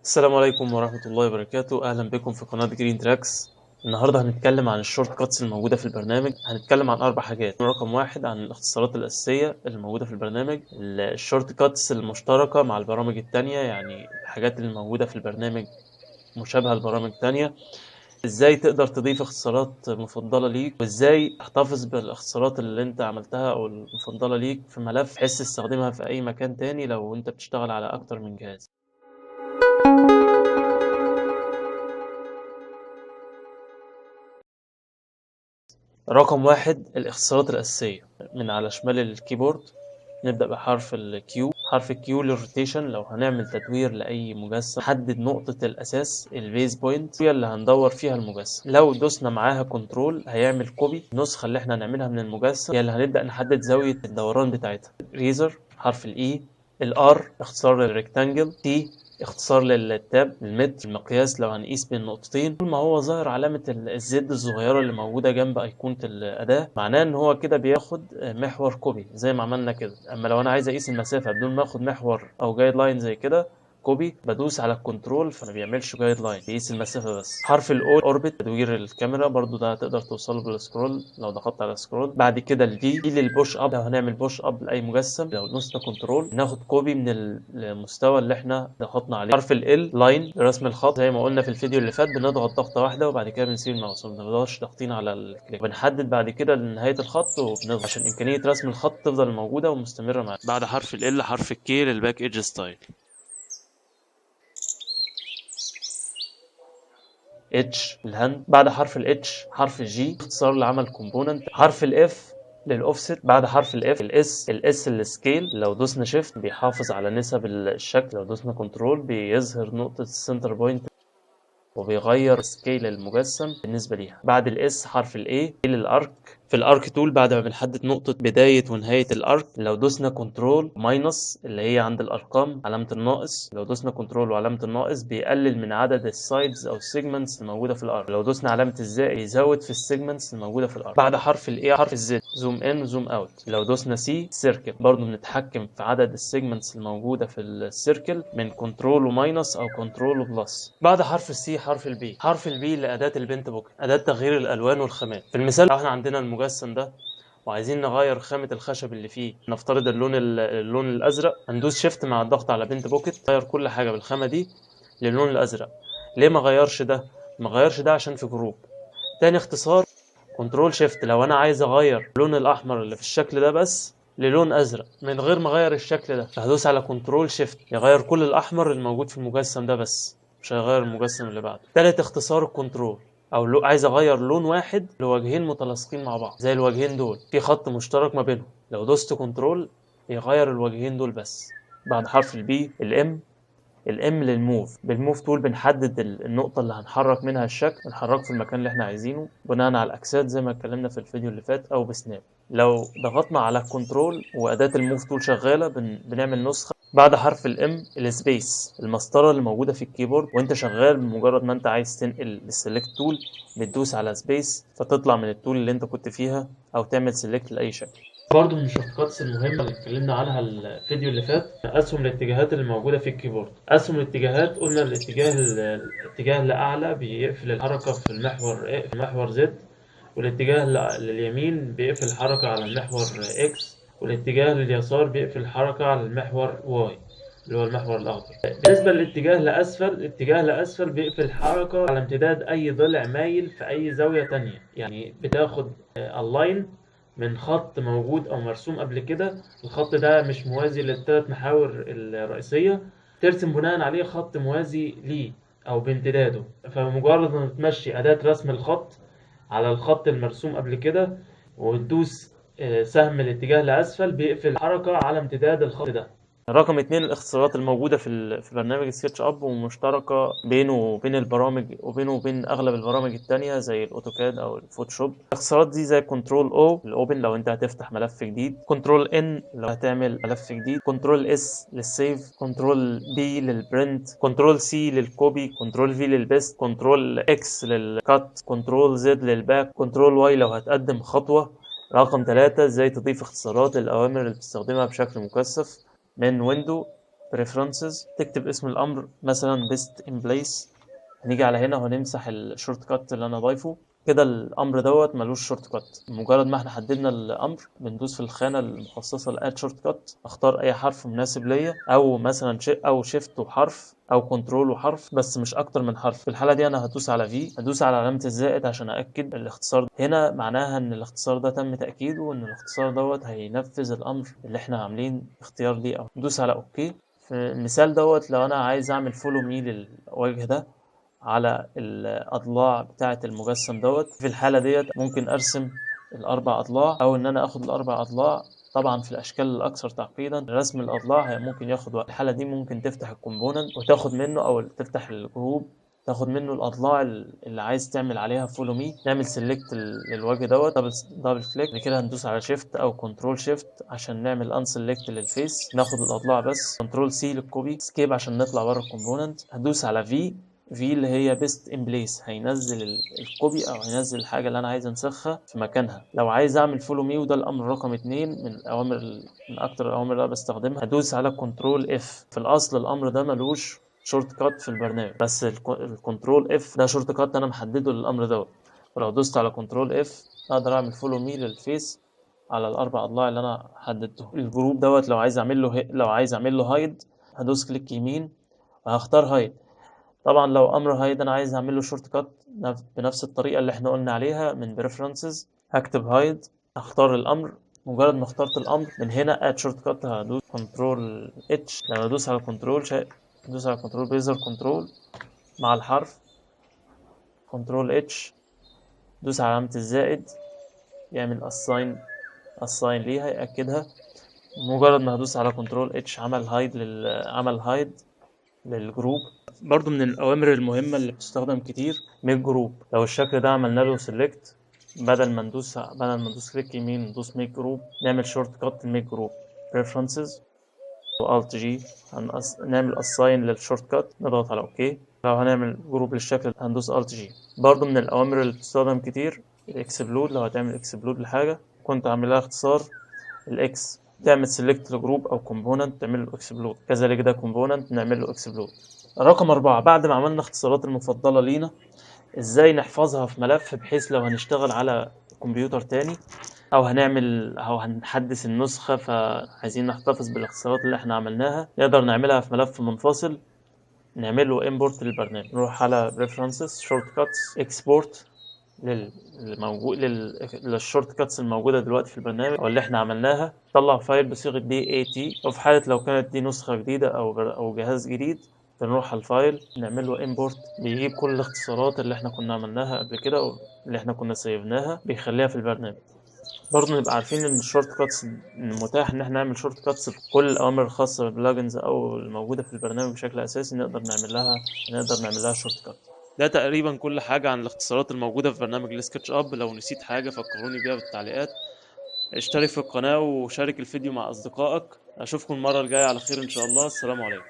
السلام عليكم ورحمة الله وبركاته. أهلا بكم في قناة جرين تراكس. النهاردة هنتكلم عن الشورت كاتس الموجودة في البرنامج. هنتكلم عن 4 حاجات. رقم واحد عن الاختصارات الأساسية الموجودة في البرنامج، الشورت كاتس المشتركة مع البرامج التانية، يعني الحاجات اللي موجودة في البرنامج مشابهة لبرامج تانية، ازاي تقدر تضيف اختصارات مفضلة ليك، وازاي تحتفظ بالاختصارات اللي انت عملتها او المفضلة ليك في ملف بحيث تستخدمها في اي مكان تاني لو انت بتشتغل على اكتر من جهاز. رقم واحد الاختصارات الأساسية من على شمال الكيبورد. نبدأ بحرف الكيو. حرف الكيو للروتيشن، لو هنعمل تدوير لأي مجسم حدد نقطة الأساس البيز بوينت هي اللي هندور فيها المجسم. لو دوسنا معاها كنترول هيعمل كوبي النسخة اللي احنا هنعملها من المجسم، هي اللي هنبدأ نحدد زاوية الدوران بتاعتها. ريزر. حرف الإي. الار اختصار للريكتانجل. تي اختصار للتاب. المتر المقياس لو هنقيس بين نقطتين. طول ما هو ظاهر علامة الزد الصغيرة اللي موجودة جنب أيقونة الأداة معناه إن هو كده بياخد محور كوبي زي ما عملنا كده. أما لو أنا عايز أقيس المسافة بدون ما آخد محور أو جايد لاين زي كده كوبي، بدوس على الكنترول فما بيعملش جايد لاين، بيقيس المسافة بس. حرف الأو أوربت تدوير الكاميرا، برضو ده هتقدر توصله بالسكرول لو ضغطت على سكرول. بعد كده الفي دي للبوش أب، لو هنعمل بوش أب لأي مجسم لو دوسنا كنترول ناخد كوبي من المستوى اللي احنا ضغطنا عليه. حرف ال لاين لرسم الخط، زي ما قلنا في الفيديو اللي فات بنضغط ضغطة واحدة وبعد كده بنسيب الماوس، ما بنفضلش ضاغطين على الكليك. بنحدد بعد كده نهاية الخط وبنضغط عشان إمكانية رسم الخط تفضل موجودة ومستمرة معانا. بعد حرف ال حرف الكي للباك ايدج ستايل. اتش الهاند. بعد حرف الاتش حرف الجي اختصار لعمل كومبوننت. حرف الاف للاوفست. بعد حرف الاف الاس السكيل، لو دوسنا شيفت بيحافظ على نسب الشكل، لو دوسنا كنترول بيظهر نقطة السنتر بوينت وبيغير سكيل المجسم بالنسبة ليها. بعد الاس حرف الاي للارك. في الارك تول بعد ما بنحدد نقطة بداية ونهاية الارك لو دوسنا كنترول ماينس اللي هي عند الارقام علامة الناقص، لو دوسنا كنترول وعلامة الناقص بيقلل من عدد السايدز او السيجمنتس الموجودة في الارك، لو دوسنا علامة الزائد يزود في السيجمنتس الموجودة في الارك. بعد حرف الاي حرف الزد زوم ان وزوم اوت، لو دوسنا سي سيركل برضو بنتحكم في عدد السيجمنتس الموجودة في السيركل من كنترول وماينس او كنترول وبلس. بعد حرف السي حرف البي. حرف البي لأداة البنت بوك، أداة تغيير الألوان والخامات. في المثال لو احنا عندنا المجسم ده وعايزين نغير خامة الخشب اللي فيه، نفترض اللون الأزرق، هندوس شيفت مع الضغط على بنت بوكيت غير كل حاجة بالخامة دي للون الأزرق. ليه ما غيرش ده؟ ما غيرش ده عشان في جروب. تاني اختصار كنترول شيفت، لو انا عايز اغير اللون الاحمر اللي في الشكل ده بس للون ازرق من غير ما اغير الشكل ده، هدوس على كنترول شيفت يغير كل الاحمر الموجود في المجسم ده بس، مش هيغير المجسم اللي بعده. تالت اختصار الكنترول، او لو عايز اغير لون واحد لوجهين متلاصقين مع بعض زي الوجهين دول في خط مشترك ما بينهم، لو دوست كنترول يغير الوجهين دول بس. بعد حرف البي الام. الام للموف، بالموف تول بنحدد النقطة اللي هنحرك منها الشكل، نحركه في المكان اللي احنا عايزينه بناء على الاكسات زي ما اتكلمنا في الفيديو اللي فات، او بسناب. لو ضغطنا على الكنترول واداة الموف تول شغالة بنعمل نسخة. بعد حرف الام السبيس، المسطرة اللي موجودة في الكيبورد وانت شغال، بمجرد ما انت عايز تنقل السلكت تول بتدوس على سبيس فتطلع من التول اللي انت كنت فيها او تعمل سلكت لاي شكل. برضه من الشورت كاتس المهمة اللي اتكلمنا عنها الفيديو اللي فات أسهم الاتجاهات اللي موجودة في الكيبورد. أسهم الاتجاهات قلنا الاتجاه لأعلى بيقفل الحركة في المحور زد، والاتجاه لليمين بيقفل الحركة على المحور اكس، والاتجاه لليسار بيقفل الحركة على المحور واي اللي هو المحور الأخضر. بالنسبة للاتجاه لأسفل، الاتجاه لأسفل بيقفل الحركة على امتداد أي ضلع مايل في أي زاوية تانية، يعني بتاخد اللاين من خط موجود او مرسوم قبل كده، الخط ده مش موازي للثلاث محاور الرئيسية، ترسم بناء عليه خط موازي ليه او بامتداده. فمجرد ما تمشي اداة رسم الخط على الخط المرسوم قبل كده وتدوس سهم الاتجاه لاسفل بيقفل الحركة على امتداد الخط ده. رقم اتنين الاختصارات الموجودة في برنامج سكتش اب ومشتركة بينه وبين البرامج وبينه وبين اغلب البرامج التانية زي الاوتوكاد او الفوتوشوب. الاختصارات دي زي كنترول او الاوبن لو انت هتفتح ملف جديد، كنترول ان لو هتعمل ملف جديد، كنترول اس للسيف، كنترول بي للبرنت، كنترول سي للكوبي، كنترول في للبيست، كنترول اكس للكات، كنترول زد للباك، كنترول واي لو هتقدم خطوة. رقم 3 ازاي تضيف اختصارات للأوامر اللي بتستخدمها بشكل مكثف من ويندو preferences تكتب اسم الامر مثلا best in place. هنيجي على هنا وهنمسح الشورت كات اللي انا ضايفه. كده الامر دوت ملوش شورت كات. مجرد ما احنا حددنا الامر بندوس في الخانه المخصصه لاد شورت كات، اختار اي حرف مناسب ليا، او مثلا او شيفت وحرف او كنترول وحرف، بس مش اكتر من حرف. في الحاله دي انا هدوس على في، هدوس على علامه الزائد عشان ااكد الاختصار. هنا معناها ان الاختصار ده تم تاكيده، وان الاختصار دوت هينفذ الامر اللي احنا عاملين اختيار ليه. او ندوس على اوكي. في المثال دوت لو انا عايز اعمل فولو مي للوجه ده على الأضلاع بتاعة المجسم دوت، في الحالة ديت ممكن أرسم الأربع أضلاع، أو إن أنا آخد الأربع أضلاع. طبعا في الأشكال الأكثر تعقيدا رسم الأضلاع ممكن ياخد وقت. الحالة دي ممكن تفتح الكومبوننت وتاخد منه، أو تفتح الجروب تاخد منه الأضلاع اللي عايز تعمل عليها فولو مي. نعمل سيلكت للوجه دوت، دبل كليك كده، هندوس على شيفت أو كنترول شيفت عشان نعمل ان سيلكت للفيس، ناخد الأضلاع بس. كنترول سي للكوبي، سكيب عشان نطلع بره الكومبوننت. هدوس على في اللي هي بيست ان بليس، هينزل الكوبي او هينزل الحاجه اللي انا عايز انسخها في مكانها. لو عايز اعمل فولو مي، وده الامر رقم 2 من الاوامر من اكتر الاوامر اللي انا بستخدمها، هدوس على كنترول اف. في الاصل الامر ده ملوش شورت كات في البرنامج، بس الكنترول اف ده شورت كات انا محدده للامر دوت. ولو دوست على كنترول اف اقدر اعمل فولو مي للفيس على الاربع اضلاع اللي انا حددته. الجروب دوت لو عايز اعمل له هايد، هدوس كليك يمين وهختار هايد. طبعا لو امر هايد انا عايز اعمل له شورت كات بنفس الطريقه اللي احنا قلنا عليها من بريفرنسز، هكتب هايد، اختار الامر. مجرد ما اخترت الامر من هنا اد شورت كات، هدوس كنترول اتش. لما ادوس على كنترول ادوس على كنترول بيظهر كنترول مع الحرف، كنترول اتش، دوس على علامه الزائد يعمل اساين ليها، ياكدها. مجرد ما هدوس على كنترول اتش عمل هايد للجروب. برضو من الأوامر المهمة اللي بتستخدم كتير ميك جروب. لو الشكل ده عملنا له سيلكت، بدل ما ندوس كليك يمين ندوس ميك جروب، نعمل شورت كات الميك جروب preferences والت جي، نعمل assign للشورت كات، نضغط على اوكي. لو هنعمل جروب للشكل هندوس الت جي. برضو من الأوامر اللي بتستخدم كتير الاكسبلود. لو هتعمل اكسبلود لحاجة كنت عاملها اختصار الاكس، تعمل سيلكت لجروب او كومبوننت تعمل له اكسبلود. كذلك ده كومبوننت نعمل له اكسبلود. رقم 4، بعد ما عملنا اختصارات المفضلة لينا، ازاي نحفظها في ملف بحيث لو هنشتغل على كمبيوتر تاني او هنحدث النسخة فعايزين نحتفظ بالاختصارات اللي احنا عملناها، نقدر نعملها في ملف منفصل. نعمل له import للبرنامج، نروح على preferences shortcuts export للموجود للشورت كاتس الموجوده دلوقتي في البرنامج او اللي احنا عملناها. طلع فايل بصيغه DAT، وفي حاله لو كانت دي نسخه جديده او جهاز جديد بنروح على الفايل نعمل له امبورت، بيجيب كل الاختصارات اللي احنا كنا عملناها قبل كده او اللي احنا كنا سيفناها، بيخليها في البرنامج. برضه نبقى عارفين ان الشورت كاتس متاح ان احنا نعمل شورت كاتس في كل الاوامر الخاصه بالبلجنز او الموجوده في البرنامج بشكل اساسي، نقدر نعمل لها شورت كات. ده تقريبا كل حاجه عن الاختصارات الموجوده في برنامج السكتش اب. لو نسيت حاجه فكروني بيها في التعليقات. اشترك في القناه وشارك الفيديو مع اصدقائك. اشوفكم المره الجايه على خير ان شاء الله. السلام عليكم.